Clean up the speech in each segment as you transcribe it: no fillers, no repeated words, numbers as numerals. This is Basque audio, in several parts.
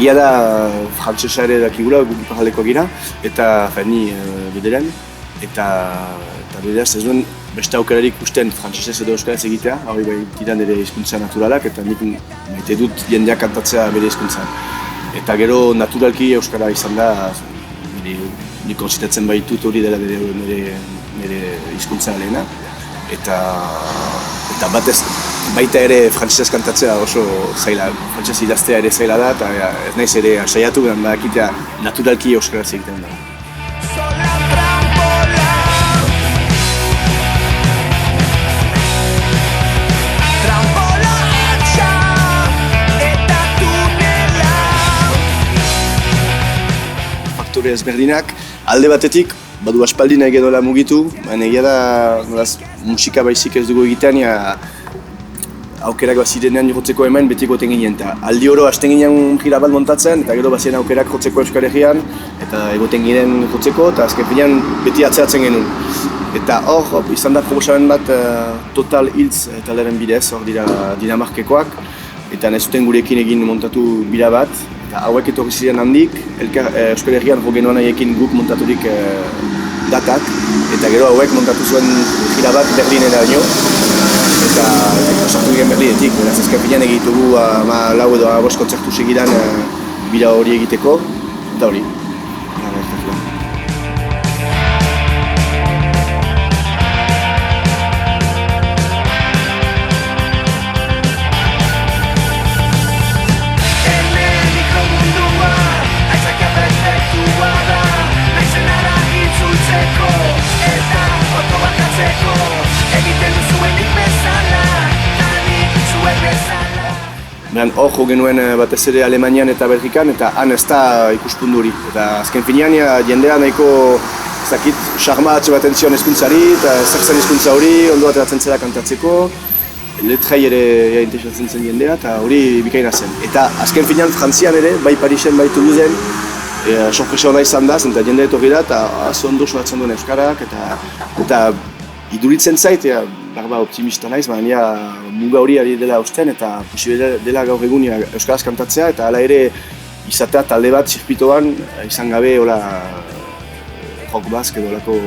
egia da frantsesa ere dakigula, guk iparraldeko gira, eta ni bederen, eta beraz ez duen beste aukerarik usten frantsesez edo euskaraz egitea, hori bai diran ere hizkuntza naturalak, eta nik maite dut jendeak kantatzea bere hizkuntzan. Eta gero naturalki euskara izan da, nik konzitatzen baitut hori dela nire hizkuntza lehena, eta batez baita ere frantsesez kantatzea oso zaila, frantsesez idaztea ere zaila da, eta ez naiz ere saiatu behar badakitea naturalki euskaraz egiten da. Faktore ezberdinak, alde batetik, badu aspaldi nahi gedola mugitu, baina egia da musika baizik ez dugu egitean, aukerak bazirenean jotzeko hemen beti goten ginen. Aldi oro hasten ginen gira bat montatzen, eta gero bazien aukerak jotzeko Euskal Herrian, eta egoten ginen jotzeko, eta azken finean beti atzeatzen genuen. Eta hor, izan da proposamen bat Total Hills taldearen bidez, hor dira Dinamarkekoak, eta nahi zuten gurekin egin montatu bira bat, eta hauek etorri ziren handik, Euskal Herrian jo genuen haiekin guk montaturik datak, eta gero hauek montatu zuen gira bat Berlinera baino, eta sartu egin Berlinetik, beraz azken finean egitugu 4 edo 5 kontzertu segidan bira hori egiteko, eta hori. Hor jo genuen batez ere Alemanian eta Belgikan, eta han ez da ikuspundu hori. Eta azken finean jendea nahiko xarma atxematen zion hizkuntzari, eta zer zen hizkuntza hori, ondo ateratzen zela kantatzeko, letrai ere interesatzen zen jendea, eta hori bikaina zen. Eta azken finean Frantzian ere, bai Parisen, bai Toulousen, sorpresa hona izan da, eta jendea etorri da, eta ondo soratzen duen euskarak, eta iduritzen zait, barba optimista naiz, baina muga hori ari dela usten eta posible dela gaur egun euskaraz kantatzea, eta hala ere izatea talde bat zirpitoan izan gabe rock bask edo olako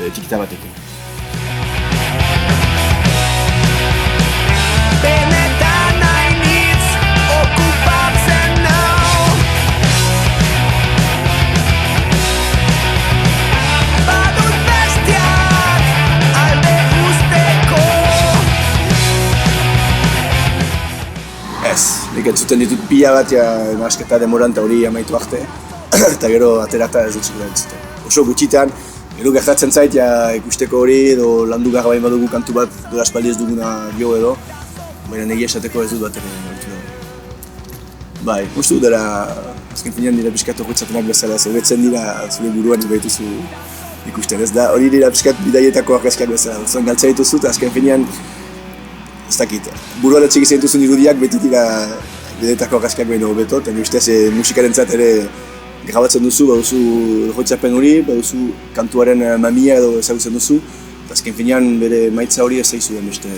etiketa batekin. Nik entzuten ditut pila bat nahasketa demoran eta hori amaitu arte, eta gero aterata ez dut zikura entzuten. Oso gutxitan, gero gertatzen zait ikusteko hori edo landu gara bain badugu kantu bat dola aspaldi ez duguna gio edo, baina negia esateko ez dut bat ere. Bai, uste dut dara, azken finean dira pixkat horretzatenak bezala, zerbetzen dira zure buruan ez baituzu ikusten, ez da hori dira pixkat bidaietako argazkiak bezala, zuen galtza dituzu eta azken finean ez dakit, buruan atxik izan duzun irudiak beti dira bidetako argazkiak behin hobeto, eta ustez musikarentzat ere grabatzen duzu, baduzu errotxapen hori, baduzu kantuaren mamia edo ezagutzen duzu, eta azken finean bere maitza hori ez zaizu den beste.